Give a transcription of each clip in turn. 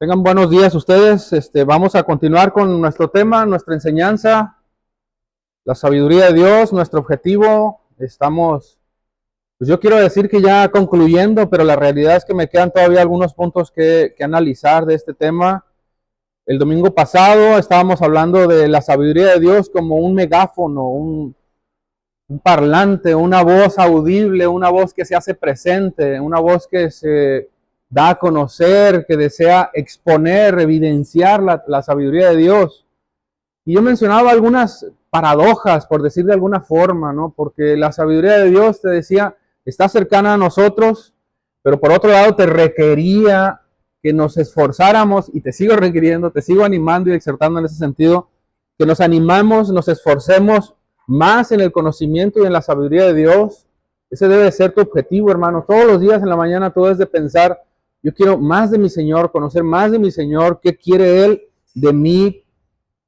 Tengan buenos días ustedes. Vamos a continuar con nuestro tema, nuestra enseñanza, la sabiduría de Dios, nuestro objetivo. Pues yo quiero decir que ya concluyendo, pero la realidad es que me quedan todavía algunos puntos que analizar de este tema. El domingo pasado estábamos hablando de la sabiduría de Dios como un megáfono, un parlante, una voz audible, una voz que se hace presente, una voz que se da a conocer, que desea exponer, evidenciar la sabiduría de Dios. Y yo mencionaba algunas paradojas, por decir de alguna forma, ¿no? Porque la sabiduría de Dios, te decía, está cercana a nosotros, pero por otro lado te requería que nos esforzáramos, y te sigo requiriendo, te sigo animando y exhortando en ese sentido, que nos animamos, nos esforcemos más en el conocimiento y en la sabiduría de Dios. Ese debe ser tu objetivo, hermano. Todos los días en la mañana tú debes de pensar, yo quiero más de mi Señor, conocer más de mi Señor, qué quiere Él de mí,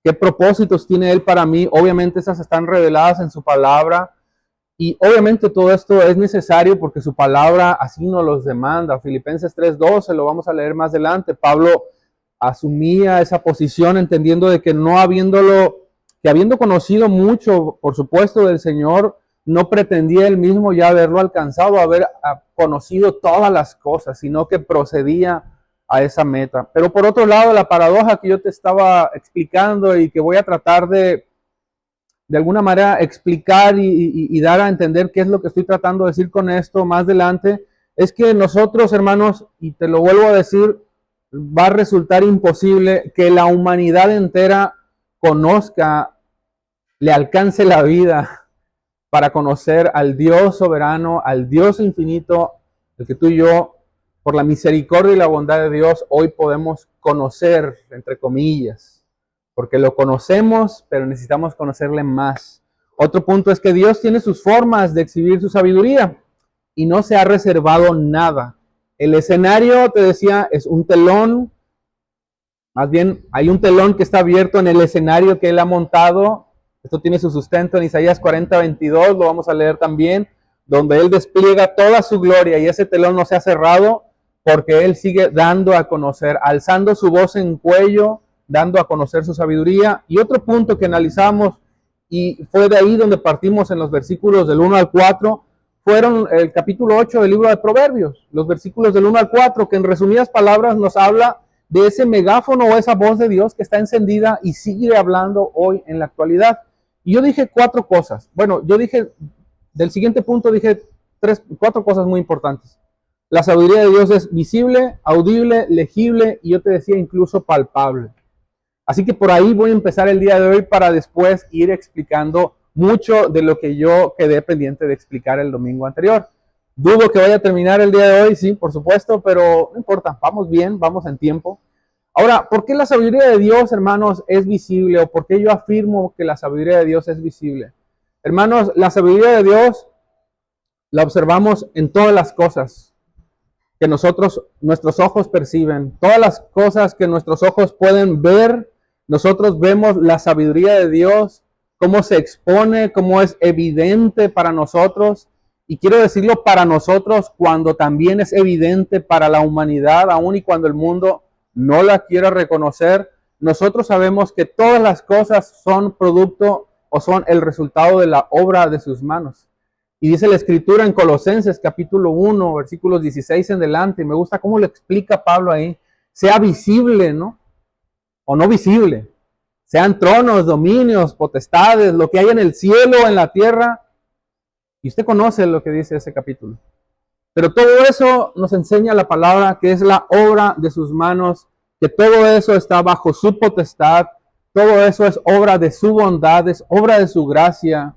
qué propósitos tiene Él para mí. Obviamente esas están reveladas en su palabra y obviamente todo esto es necesario porque su palabra así nos los demanda. Filipenses 3:12, lo vamos a leer más adelante. Pablo asumía esa posición entendiendo de que habiendo conocido mucho, por supuesto, del Señor, no pretendía él mismo ya haberlo alcanzado, haber conocido todas las cosas, sino que procedía a esa meta. Pero por otro lado, la paradoja que yo te estaba explicando y que voy a tratar de alguna manera explicar y dar a entender qué es lo que estoy tratando de decir con esto más adelante, es que nosotros, hermanos, y te lo vuelvo a decir, va a resultar imposible que la humanidad entera conozca, le alcance la vida para conocer al Dios soberano, al Dios infinito, el que tú y yo, por la misericordia y la bondad de Dios, hoy podemos conocer, entre comillas, porque lo conocemos, pero necesitamos conocerle más. Otro punto es que Dios tiene sus formas de exhibir su sabiduría y no se ha reservado nada. El escenario, te decía, es un telón, más bien hay un telón que está abierto en el escenario que Él ha montado. Esto tiene su sustento en Isaías 40:22, lo vamos a leer también, donde Él despliega toda su gloria y ese telón no se ha cerrado porque Él sigue dando a conocer, alzando su voz en cuello, dando a conocer su sabiduría. Y otro punto que analizamos, y fue de ahí donde partimos en los versículos del 1 al 4, fueron el capítulo 8 del libro de Proverbios, los versículos del 1 al 4, que en resumidas palabras nos habla de ese megáfono o esa voz de Dios que está encendida y sigue hablando hoy en la actualidad. Y yo dije cuatro cosas. Bueno, yo dije, del siguiente punto dije cuatro cosas muy importantes. La sabiduría de Dios es visible, audible, legible y yo te decía incluso palpable. Así que por ahí voy a empezar el día de hoy para después ir explicando mucho de lo que yo quedé pendiente de explicar el domingo anterior. Dudo que vaya a terminar el día de hoy, sí, por supuesto, pero no importa, vamos bien, vamos en tiempo. Ahora, ¿por qué la sabiduría de Dios, hermanos, es visible? ¿O por qué yo afirmo que la sabiduría de Dios es visible? Hermanos, la sabiduría de Dios la observamos en todas las cosas que nuestros ojos perciben, todas las cosas que nuestros ojos pueden ver. Nosotros vemos la sabiduría de Dios, cómo se expone, cómo es evidente para nosotros. Y quiero decirlo para nosotros cuando también es evidente para la humanidad, aun y cuando el mundo no la quiera reconocer. Nosotros sabemos que todas las cosas son producto o son el resultado de la obra de sus manos. Y dice la Escritura en Colosenses capítulo 1, versículos 16 en adelante, y me gusta cómo lo explica Pablo ahí, sea visible, ¿no? O no visible, sean tronos, dominios, potestades, lo que hay en el cielo, en la tierra. Y usted conoce lo que dice ese capítulo. Pero todo eso nos enseña la palabra que es la obra de sus manos, que todo eso está bajo su potestad, todo eso es obra de su bondad, es obra de su gracia.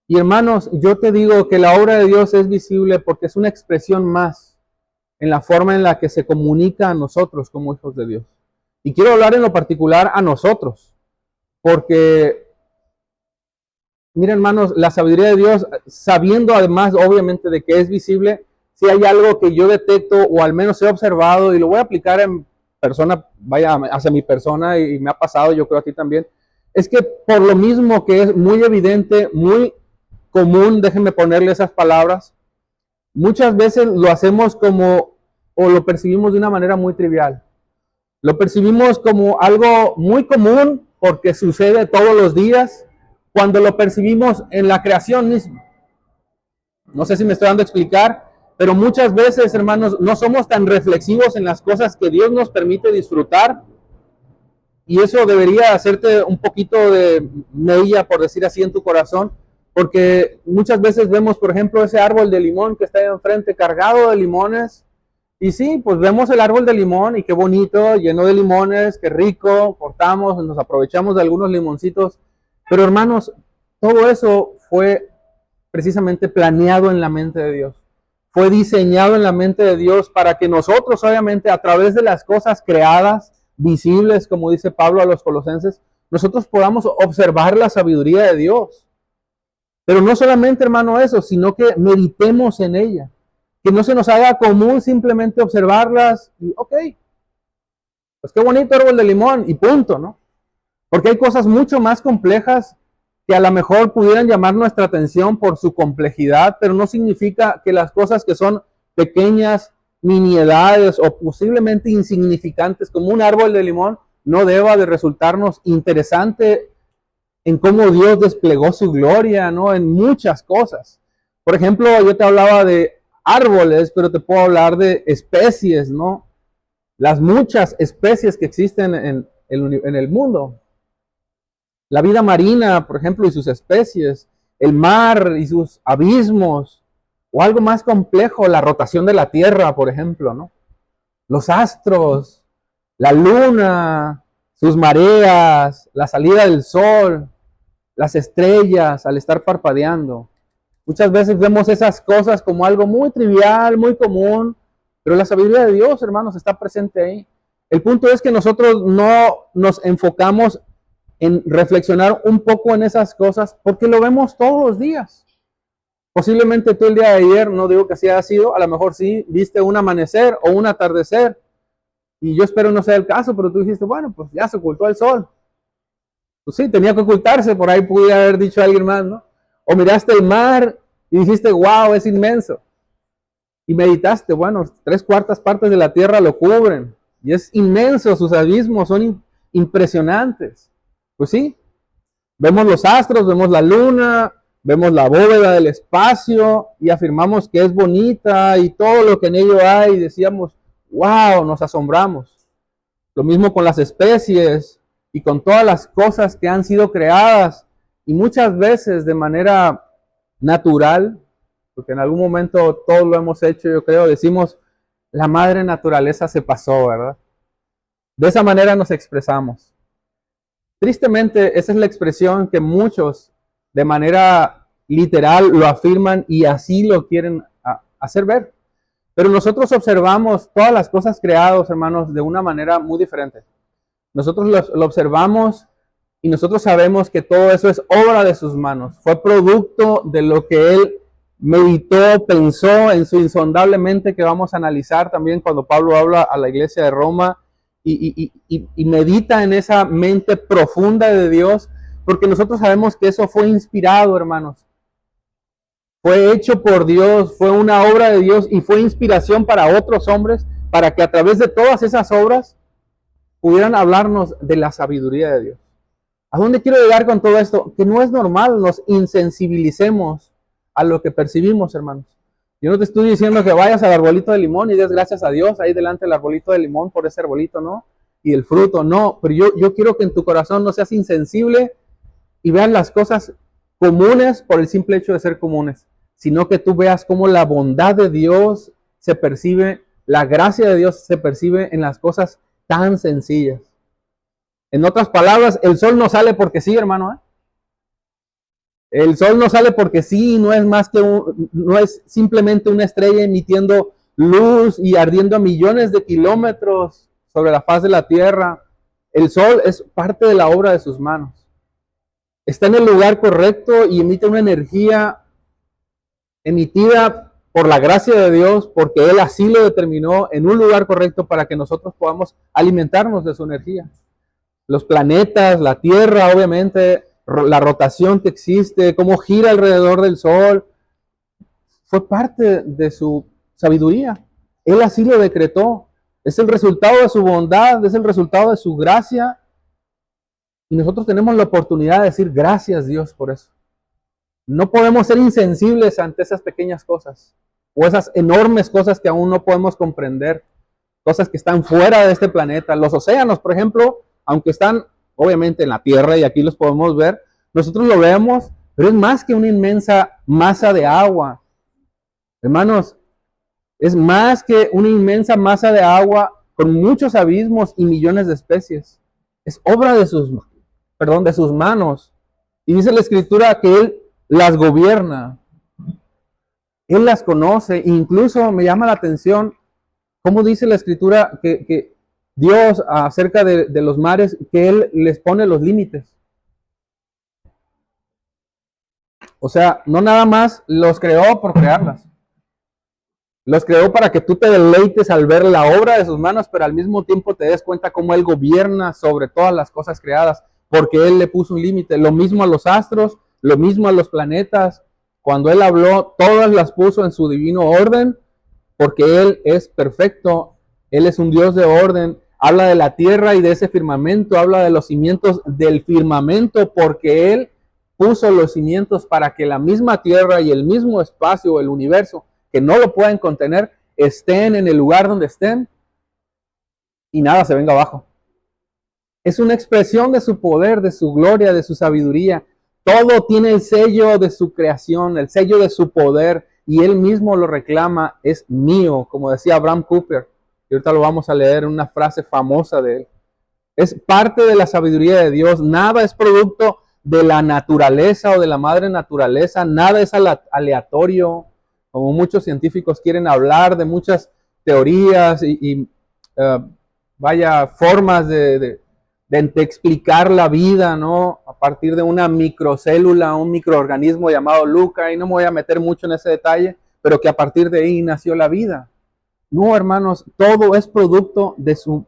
Y hermanos, yo te digo que la obra de Dios es visible porque es una expresión más en la forma en la que se comunica a nosotros como hijos de Dios. Y quiero hablar en lo particular a nosotros, porque, miren hermanos, la sabiduría de Dios, sabiendo además obviamente de que es visible, si hay algo que yo detecto o al menos he observado y lo voy a aplicar en persona, vaya hacia mi persona y me ha pasado, yo creo a ti también, es que por lo mismo que es muy evidente, muy común, déjenme ponerle esas palabras, muchas veces lo hacemos como o lo percibimos de una manera muy trivial. Lo percibimos como algo muy común porque sucede todos los días cuando lo percibimos en la creación misma. No sé si me estoy dando a explicar, pero muchas veces, hermanos, no somos tan reflexivos en las cosas que Dios nos permite disfrutar. Y eso debería hacerte un poquito de mella, por decir así, en tu corazón, porque muchas veces vemos, por ejemplo, ese árbol de limón que está ahí enfrente cargado de limones. Y sí, pues vemos el árbol de limón y qué bonito, lleno de limones, qué rico, cortamos, nos aprovechamos de algunos limoncitos. Pero hermanos, todo eso fue precisamente planeado en la mente de Dios. Fue diseñado en la mente de Dios para que nosotros, obviamente, a través de las cosas creadas, visibles, como dice Pablo a los colosenses, nosotros podamos observar la sabiduría de Dios. Pero no solamente, hermano, eso, sino que meditemos en ella. Que no se nos haga común simplemente observarlas y, ok, pues qué bonito árbol de limón y punto, ¿no? Porque hay cosas mucho más complejas que a lo mejor pudieran llamar nuestra atención por su complejidad, pero no significa que las cosas que son pequeñas, nimiedades o posiblemente insignificantes como un árbol de limón no deba de resultarnos interesante en cómo Dios desplegó su gloria, ¿no? En muchas cosas. Por ejemplo, yo te hablaba de árboles, pero te puedo hablar de especies, ¿no? Las muchas especies que existen en el mundo. La vida marina, por ejemplo, y sus especies, el mar y sus abismos, o algo más complejo, la rotación de la Tierra, por ejemplo, ¿no? Los astros, la luna, sus mareas, la salida del sol, las estrellas al estar parpadeando. Muchas veces vemos esas cosas como algo muy trivial, muy común, pero la sabiduría de Dios, hermanos, está presente ahí. El punto es que nosotros no nos enfocamos en reflexionar un poco en esas cosas porque lo vemos todos los días. Posiblemente tú el día de ayer, no digo que así haya sido, a lo mejor sí, viste un amanecer o un atardecer, y yo espero no sea el caso, pero tú dijiste, bueno, pues ya se ocultó el sol. Pues sí, tenía que ocultarse, por ahí pudiera haber dicho alguien más, ¿no? O miraste el mar y dijiste, wow, es inmenso. Y meditaste, bueno, 3/4 partes de la tierra lo cubren, y es inmenso, sus abismos son impresionantes. Pues sí, vemos los astros, vemos la luna, vemos la bóveda del espacio y afirmamos que es bonita y todo lo que en ello hay, y decíamos, wow, nos asombramos. Lo mismo con las especies y con todas las cosas que han sido creadas y muchas veces de manera natural, porque en algún momento todos lo hemos hecho, yo creo, decimos, la madre naturaleza se pasó, ¿verdad? De esa manera nos expresamos. Tristemente, esa es la expresión que muchos de manera literal lo afirman y así lo quieren hacer ver. Pero nosotros observamos todas las cosas creadas, hermanos, de una manera muy diferente. Nosotros lo observamos y nosotros sabemos que todo eso es obra de sus manos. Fue producto de lo que Él meditó, pensó en su insondable mente, que vamos a analizar también cuando Pablo habla a la iglesia de Roma. Y medita en esa mente profunda de Dios, porque nosotros sabemos que eso fue inspirado, hermanos. Fue hecho por Dios, fue una obra de Dios y fue inspiración para otros hombres, para que a través de todas esas obras pudieran hablarnos de la sabiduría de Dios. ¿A dónde quiero llegar con todo esto? Que no es normal nos insensibilicemos a lo que percibimos, hermanos. Yo no te estoy diciendo que vayas al arbolito de limón y des gracias a Dios ahí delante del arbolito de limón por ese arbolito, ¿no? Y el fruto, no. Pero yo quiero que en tu corazón no seas insensible y veas las cosas comunes por el simple hecho de ser comunes, sino que tú veas cómo la bondad de Dios se percibe, la gracia de Dios se percibe en las cosas tan sencillas. En otras palabras, el sol no sale porque sí, hermano, ¿eh? El sol no sale porque sí, no es más que no es simplemente una estrella emitiendo luz y ardiendo a millones de kilómetros sobre la faz de la tierra. El sol es parte de la obra de sus manos. Está en el lugar correcto y emite una energía emitida por la gracia de Dios, porque Él así lo determinó en un lugar correcto para que nosotros podamos alimentarnos de su energía. Los planetas, la Tierra, obviamente, la rotación que existe, cómo gira alrededor del Sol, fue parte de su sabiduría. Él así lo decretó. Es el resultado de su bondad, es el resultado de su gracia. Y nosotros tenemos la oportunidad de decir gracias, Dios, por eso. No podemos ser insensibles ante esas pequeñas cosas o esas enormes cosas que aún no podemos comprender, cosas que están fuera de este planeta. Los océanos, por ejemplo, aunque están obviamente en la Tierra y aquí los podemos ver, nosotros lo vemos, pero es más que una inmensa masa de agua. Hermanos, es más que una inmensa masa de agua con muchos abismos y millones de especies. Es obra de sus manos. Y dice la Escritura que Él las gobierna. Él las conoce. Incluso me llama la atención cómo dice la Escritura que Dios acerca de los mares, que Él les pone los límites. O sea, no nada más los creó por crearlas. Los creó para que tú te deleites al ver la obra de sus manos, pero al mismo tiempo te des cuenta cómo Él gobierna sobre todas las cosas creadas, porque Él le puso un límite. Lo mismo a los astros, lo mismo a los planetas. Cuando Él habló, todas las puso en su divino orden, porque Él es perfecto. Él es un Dios de orden. Habla de la tierra y de ese firmamento, habla de los cimientos del firmamento, porque Él puso los cimientos para que la misma tierra y el mismo espacio, el universo, que no lo pueden contener, estén en el lugar donde estén y nada se venga abajo. Es una expresión de su poder, de su gloria, de su sabiduría. Todo tiene el sello de su creación, el sello de su poder, y Él mismo lo reclama, es mío, como decía Abraham Cooper, y ahorita lo vamos a leer en una frase famosa de él. Es parte de la sabiduría de Dios, nada es producto de la naturaleza o de la madre naturaleza, nada es aleatorio, como muchos científicos quieren hablar de muchas teorías y formas de explicar la vida, ¿no? A partir de una microcélula, un microorganismo llamado Luca, y no me voy a meter mucho en ese detalle, pero que a partir de ahí nació la vida. No, hermanos, todo es producto de su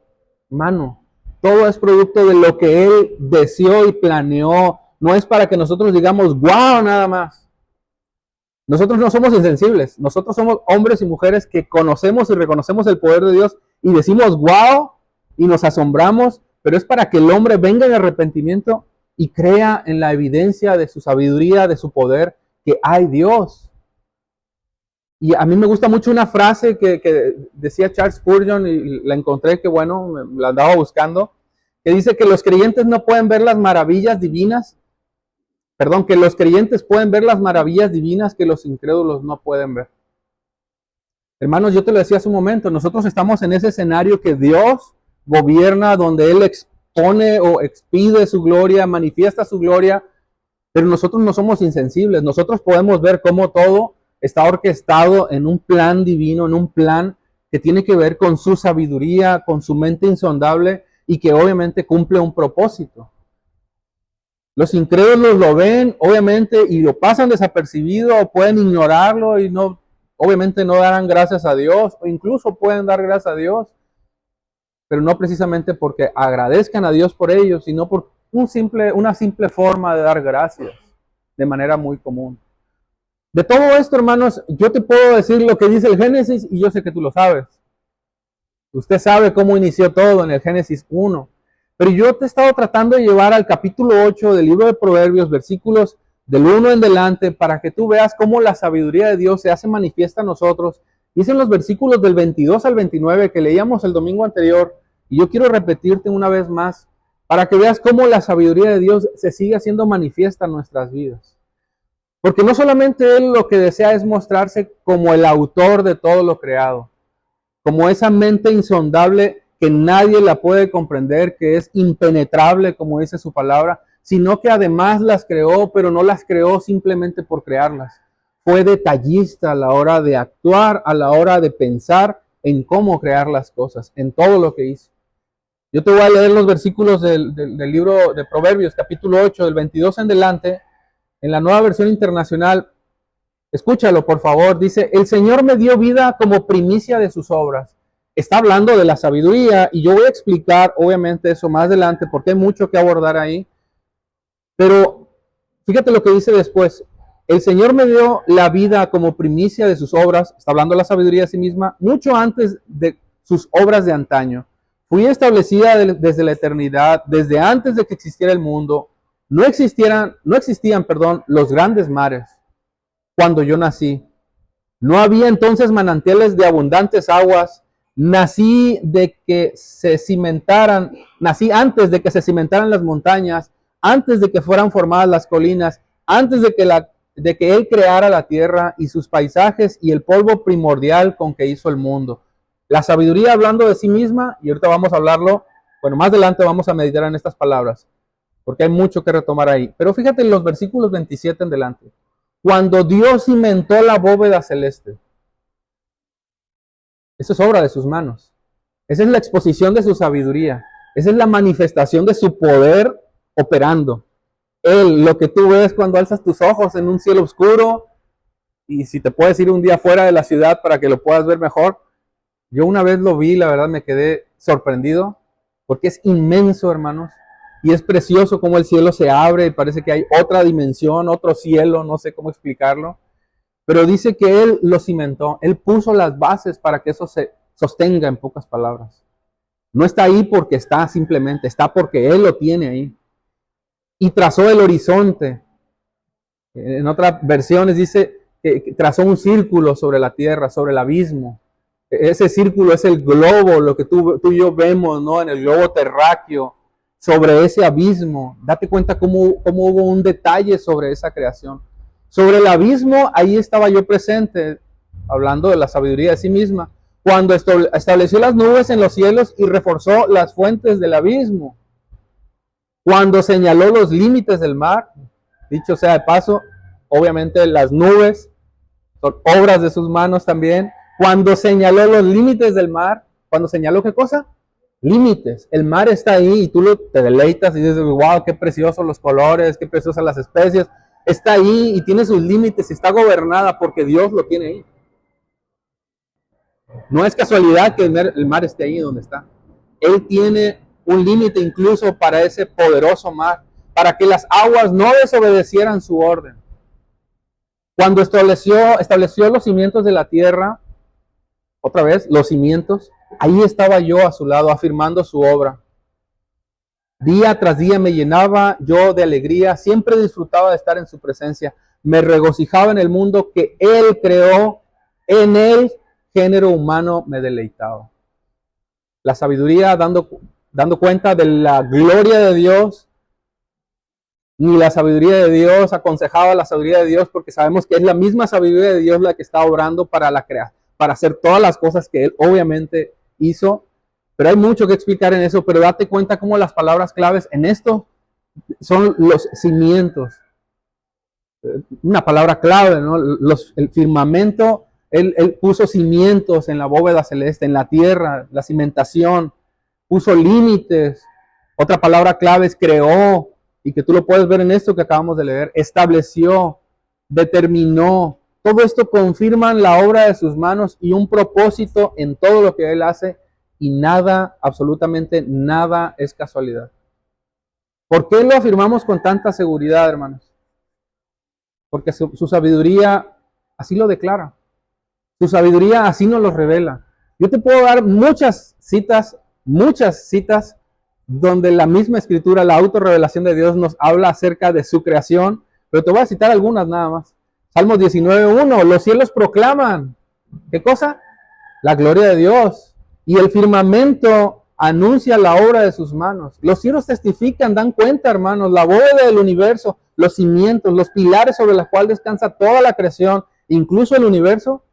mano. Todo es producto de lo que Él deseó y planeó. No es para que nosotros digamos, wow, nada más. Nosotros no somos insensibles, nosotros somos hombres y mujeres que conocemos y reconocemos el poder de Dios y decimos wow y nos asombramos, pero es para que el hombre venga en arrepentimiento y crea en la evidencia de su sabiduría, de su poder, que hay Dios. Y a mí me gusta mucho una frase que decía Charles Spurgeon y la encontré, que bueno, la andaba buscando, que dice que los creyentes no pueden ver las maravillas divinas. Que los creyentes pueden ver las maravillas divinas que los incrédulos no pueden ver. Hermanos, yo te lo decía hace un momento, nosotros estamos en ese escenario que Dios gobierna, donde Él expone o expide su gloria, manifiesta su gloria, pero nosotros no somos insensibles. Nosotros podemos ver cómo todo está orquestado en un plan divino, en un plan que tiene que ver con su sabiduría, con su mente insondable y que obviamente cumple un propósito. Los incrédulos lo ven, obviamente, y lo pasan desapercibido, o pueden ignorarlo y no, obviamente no darán gracias a Dios, o incluso pueden dar gracias a Dios, pero no precisamente porque agradezcan a Dios por ello, sino por una simple forma de dar gracias, de manera muy común. De todo esto, hermanos, yo te puedo decir lo que dice el Génesis, y yo sé que tú lo sabes. Usted sabe cómo inició todo en el Génesis 1. Pero yo te he estado tratando de llevar al capítulo 8 del libro de Proverbios, versículos del 1 en delante, para que tú veas cómo la sabiduría de Dios se hace manifiesta a nosotros. Dicen los versículos del 22 al 29 que leíamos el domingo anterior, y yo quiero repetirte una vez más, para que veas cómo la sabiduría de Dios se sigue haciendo manifiesta en nuestras vidas. Porque no solamente Él lo que desea es mostrarse como el autor de todo lo creado, como esa mente insondable que nadie la puede comprender, que es impenetrable, como dice su palabra, sino que además las creó, pero no las creó simplemente por crearlas. Fue detallista a la hora de actuar, a la hora de pensar en cómo crear las cosas, en todo lo que hizo. Yo te voy a leer los versículos del libro de Proverbios, capítulo 8, del 22 en delante, en la Nueva Versión Internacional. Escúchalo, por favor. Dice, el Señor me dio vida como primicia de sus obras. Está hablando de la sabiduría y yo voy a explicar, obviamente, eso más adelante porque hay mucho que abordar ahí. Pero fíjate lo que dice después. El Señor me dio la vida como primicia de sus obras. Está hablando de la sabiduría de sí misma. Mucho antes de sus obras de antaño. Fui establecida desde la eternidad, desde antes de que existiera el mundo. No existían, los grandes mares cuando yo nací. No había entonces manantiales de abundantes aguas. Nací antes de que se cimentaran las montañas, antes de que fueran formadas las colinas, antes de que Él creara la tierra y sus paisajes y el polvo primordial con que hizo el mundo. La sabiduría hablando de sí misma, y ahorita vamos a hablarlo, bueno, más adelante vamos a meditar en estas palabras, porque hay mucho que retomar ahí. Pero fíjate en los versículos 27 en delante. Cuando Dios cimentó la bóveda celeste, eso es obra de sus manos. Esa es la exposición de su sabiduría. Esa es la manifestación de su poder operando. Él, lo que tú ves cuando alzas tus ojos en un cielo oscuro, y si te puedes ir un día fuera de la ciudad para que lo puedas ver mejor. Yo una vez lo vi, la verdad me quedé sorprendido, porque es inmenso, hermanos, y es precioso como el cielo se abre y parece que hay otra dimensión, otro cielo, no sé cómo explicarlo. Pero dice que Él lo cimentó, Él puso las bases para que eso se sostenga, en pocas palabras. No está ahí porque está simplemente, está porque Él lo tiene ahí. Y trazó el horizonte. En otras versiones dice que trazó un círculo sobre la tierra, sobre el abismo. Ese círculo es el globo, lo que tú y yo vemos, ¿no? En el globo terráqueo, sobre ese abismo. Date cuenta cómo hubo un detalle sobre esa creación. Sobre el abismo, ahí estaba yo presente, hablando de la sabiduría de sí misma, cuando estableció las nubes en los cielos y reforzó las fuentes del abismo. Cuando señaló los límites del mar, dicho sea de paso, obviamente las nubes son obras de sus manos también. Cuando señaló los límites del mar, cuando señaló ¿qué cosa? Límites. El mar está ahí y tú te deleitas y dices, wow, qué preciosos los colores, qué preciosas las especies. Está ahí y tiene sus límites y está gobernada porque Dios lo tiene ahí. No es casualidad que el mar esté ahí donde está. Él tiene un límite incluso para ese poderoso mar, para que las aguas no desobedecieran su orden. Cuando estableció los cimientos de la tierra, otra vez, los cimientos, ahí estaba yo a su lado, afirmando su obra. Día tras día me llenaba yo de alegría, siempre disfrutaba de estar en su presencia, me regocijaba en el mundo que Él creó, en el género humano me deleitaba. La sabiduría dando cuenta de la gloria de Dios, ni la sabiduría de Dios aconsejaba la sabiduría de Dios, porque sabemos que es la misma sabiduría de Dios la que está obrando para la creación, para hacer todas las cosas que Él obviamente hizo. Pero hay mucho que explicar en eso, pero date cuenta cómo las palabras claves en esto son los cimientos. Una palabra clave, ¿no? El firmamento, él puso cimientos en la bóveda celeste, en la tierra, la cimentación, puso límites. Otra palabra clave es creó, y que tú lo puedes ver en esto que acabamos de leer, estableció, determinó. Todo esto confirman la obra de sus manos y un propósito en todo lo que Él hace. Y nada, absolutamente nada es casualidad. ¿Por qué lo afirmamos con tanta seguridad, hermanos? Porque su sabiduría así lo declara. Su sabiduría así nos lo revela. Yo te puedo dar muchas citas donde la misma escritura, la autorrevelación de Dios nos habla acerca de su creación, pero te voy a citar algunas nada más. Salmos 19:1, los cielos proclaman, ¿qué cosa? La gloria de Dios. Y el firmamento anuncia la obra de sus manos. Los cielos testifican, dan cuenta, hermanos, la bóveda del universo, los cimientos, los pilares sobre los cuales descansa toda la creación, incluso el universo,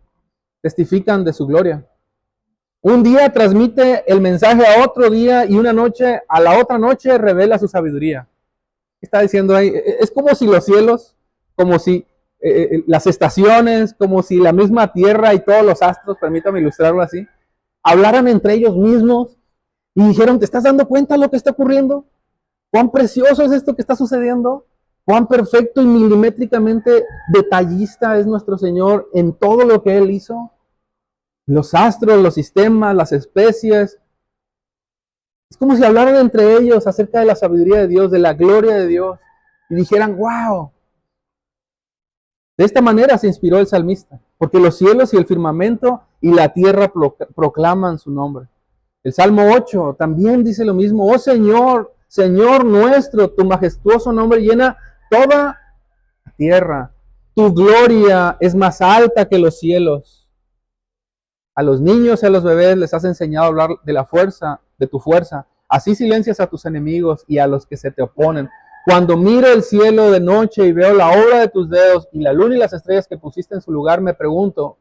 testifican de su gloria. Un día transmite el mensaje a otro día y una noche a la otra noche revela su sabiduría. ¿Qué está diciendo ahí? Es como si los cielos, como si las estaciones, como si la misma tierra y todos los astros, permítame ilustrarlo así, hablaran entre ellos mismos y dijeron, ¿te estás dando cuenta de lo que está ocurriendo? ¿Cuán precioso es esto que está sucediendo? ¿Cuán perfecto y milimétricamente detallista es nuestro Señor en todo lo que Él hizo? Los astros, los sistemas, las especies. Es como si hablaran entre ellos acerca de la sabiduría de Dios, de la gloria de Dios, y dijeran, wow. De esta manera se inspiró el salmista, porque los cielos y el firmamento y la tierra proclaman su nombre. El Salmo 8 también dice lo mismo. Oh Señor, Señor nuestro, tu majestuoso nombre llena toda la tierra. Tu gloria es más alta que los cielos. A los niños y a los bebés les has enseñado a hablar de la fuerza, de tu fuerza. Así silencias a tus enemigos y a los que se te oponen. Cuando miro el cielo de noche y veo la obra de tus dedos y la luna y las estrellas que pusiste en su lugar, me pregunto,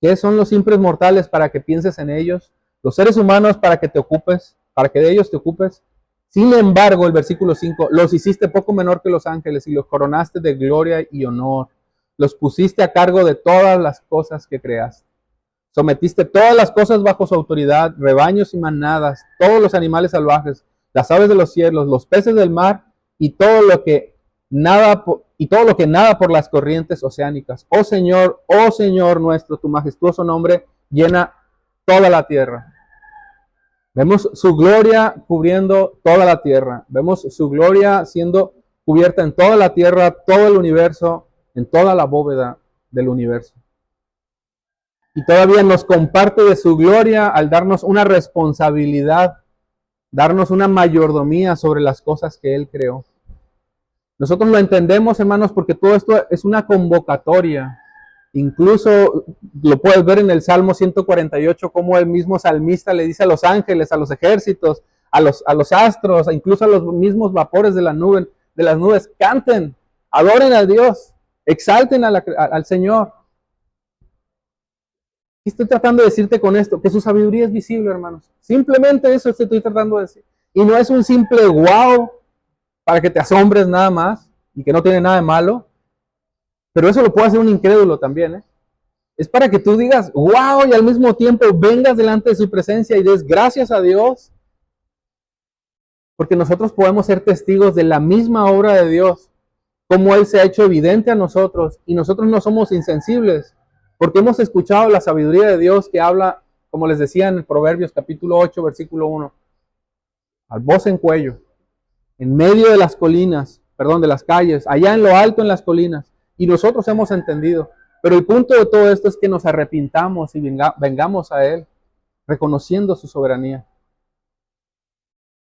¿qué son los simples mortales para que pienses en ellos? Los seres humanos para que te ocupes, para que de ellos te ocupes. Sin embargo, el versículo 5, los hiciste poco menor que los ángeles y los coronaste de gloria y honor. Los pusiste a cargo de todas las cosas que creaste. Sometiste todas las cosas bajo su autoridad, rebaños y manadas, todos los animales salvajes, las aves de los cielos, los peces del mar y todo lo que nada por las corrientes oceánicas. Oh Señor nuestro, tu majestuoso nombre llena toda la tierra. Vemos su gloria cubriendo toda la tierra. Vemos su gloria siendo cubierta en toda la tierra, todo el universo, en toda la bóveda del universo. Y todavía nos comparte de su gloria al darnos una responsabilidad, darnos una mayordomía sobre las cosas que Él creó. Nosotros lo entendemos, hermanos, porque todo esto es una convocatoria. Incluso lo puedes ver en el Salmo 148, como el mismo salmista le dice a los ángeles, a los ejércitos, a los astros, incluso a los mismos vapores de las nubes, canten, adoren a Dios, exalten al Señor. ¿Qué estoy tratando de decirte con esto? Que su sabiduría es visible, hermanos. Simplemente eso estoy tratando de decir. Y no es un simple wow para que te asombres nada más y que no tiene nada de malo. Pero eso lo puede hacer un incrédulo también, ¿eh? Es para que tú digas, wow, y al mismo tiempo vengas delante de su presencia y des gracias a Dios. Porque nosotros podemos ser testigos de la misma obra de Dios, como Él se ha hecho evidente a nosotros, y nosotros no somos insensibles, porque hemos escuchado la sabiduría de Dios que habla, como les decía en Proverbios capítulo 8, versículo 1, al voz en cuello, en medio de las colinas, de las calles, allá en lo alto en las colinas. Y nosotros hemos entendido. Pero el punto de todo esto es que nos arrepintamos y vengamos a Él, reconociendo su soberanía.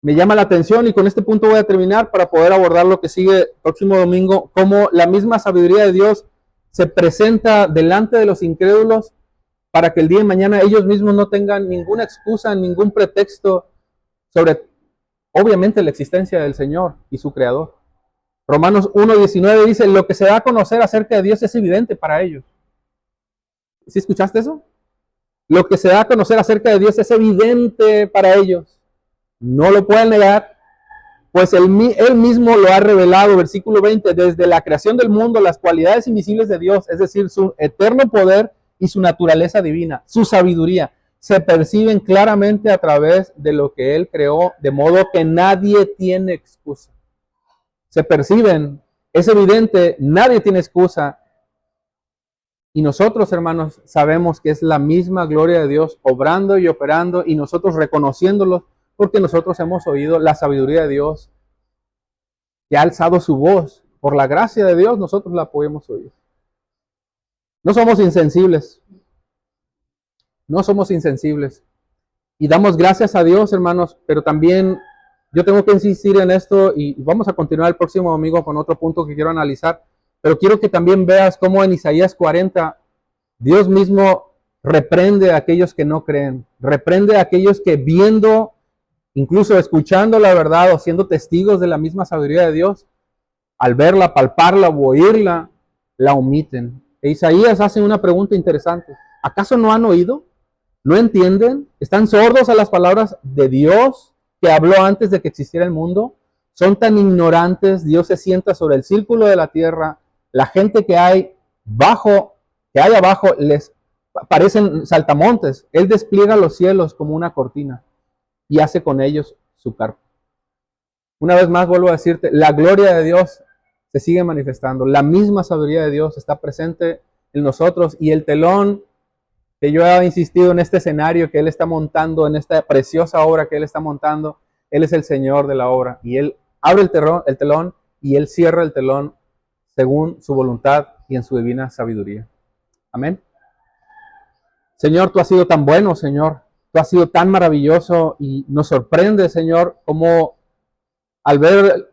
Me llama la atención, y con este punto voy a terminar para poder abordar lo que sigue el próximo domingo, cómo la misma sabiduría de Dios se presenta delante de los incrédulos para que el día de mañana ellos mismos no tengan ninguna excusa, ningún pretexto sobre, obviamente, la existencia del Señor y su Creador. Romanos 1:19 dice, lo que se da a conocer acerca de Dios es evidente para ellos. ¿Sí escuchaste eso? Lo que se da a conocer acerca de Dios es evidente para ellos. No lo pueden negar, pues Él mismo lo ha revelado, versículo 20, desde la creación del mundo, las cualidades invisibles de Dios, es decir, su eterno poder y su naturaleza divina, su sabiduría, se perciben claramente a través de lo que Él creó, de modo que nadie tiene excusa. Se perciben, es evidente, nadie tiene excusa. Y nosotros, hermanos, sabemos que es la misma gloria de Dios obrando y operando, y nosotros reconociéndolo, porque nosotros hemos oído la sabiduría de Dios que ha alzado su voz. Por la gracia de Dios, nosotros la podemos oír. No somos insensibles. No somos insensibles. Y damos gracias a Dios, hermanos, pero también yo tengo que insistir en esto, y vamos a continuar el próximo domingo con otro punto que quiero analizar, pero quiero que también veas cómo en Isaías 40 Dios mismo reprende a aquellos que no creen, reprende a aquellos que viendo, incluso escuchando la verdad o siendo testigos de la misma sabiduría de Dios, al verla, palparla o oírla, la omiten. E Isaías hace una pregunta interesante. ¿Acaso no han oído? ¿No entienden? ¿Están sordos a las palabras de Dios que habló antes de que existiera el mundo? Son tan ignorantes. Dios se sienta sobre el círculo de la tierra. La gente que hay abajo les parecen saltamontes. Él despliega los cielos como una cortina y hace con ellos su carpa. Una vez más vuelvo a decirte, la gloria de Dios se sigue manifestando. La misma sabiduría de Dios está presente en nosotros, y el telón que yo he insistido en este escenario que Él está montando, en esta preciosa obra que Él está montando, Él es el Señor de la obra, y Él abre el telón y Él cierra el telón según su voluntad y en su divina sabiduría. Amén. Señor, tú has sido tan bueno, Señor. Tú has sido tan maravilloso y nos sorprende, Señor, como al ver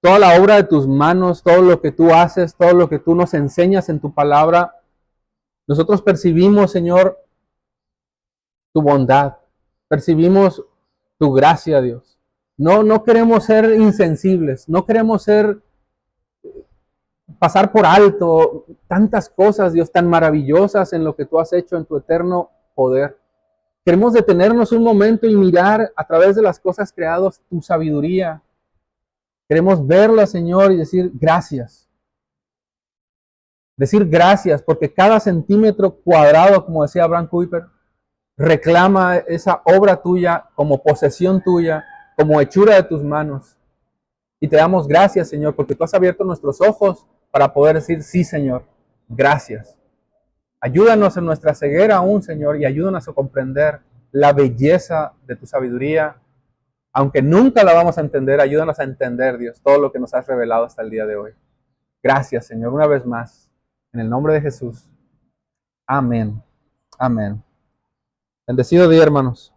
toda la obra de tus manos, todo lo que tú haces, todo lo que tú nos enseñas en tu palabra, nosotros percibimos, Señor, tu bondad, percibimos tu gracia, Dios. No queremos ser insensibles, no queremos pasar por alto tantas cosas, Dios, tan maravillosas en lo que tú has hecho en tu eterno poder. Queremos detenernos un momento y mirar a través de las cosas creadas tu sabiduría. Queremos verla, Señor, y decir gracias. Decir gracias porque cada centímetro cuadrado, como decía Abraham Kuyper, reclama esa obra tuya como posesión tuya, como hechura de tus manos. Y te damos gracias, Señor, porque tú has abierto nuestros ojos para poder decir, sí, Señor, gracias. Ayúdanos en nuestra ceguera aún, Señor, y ayúdanos a comprender la belleza de tu sabiduría. Aunque nunca la vamos a entender, ayúdanos a entender, Dios, todo lo que nos has revelado hasta el día de hoy. Gracias, Señor, una vez más. En el nombre de Jesús. Amén. Amén. Bendecido día, hermanos.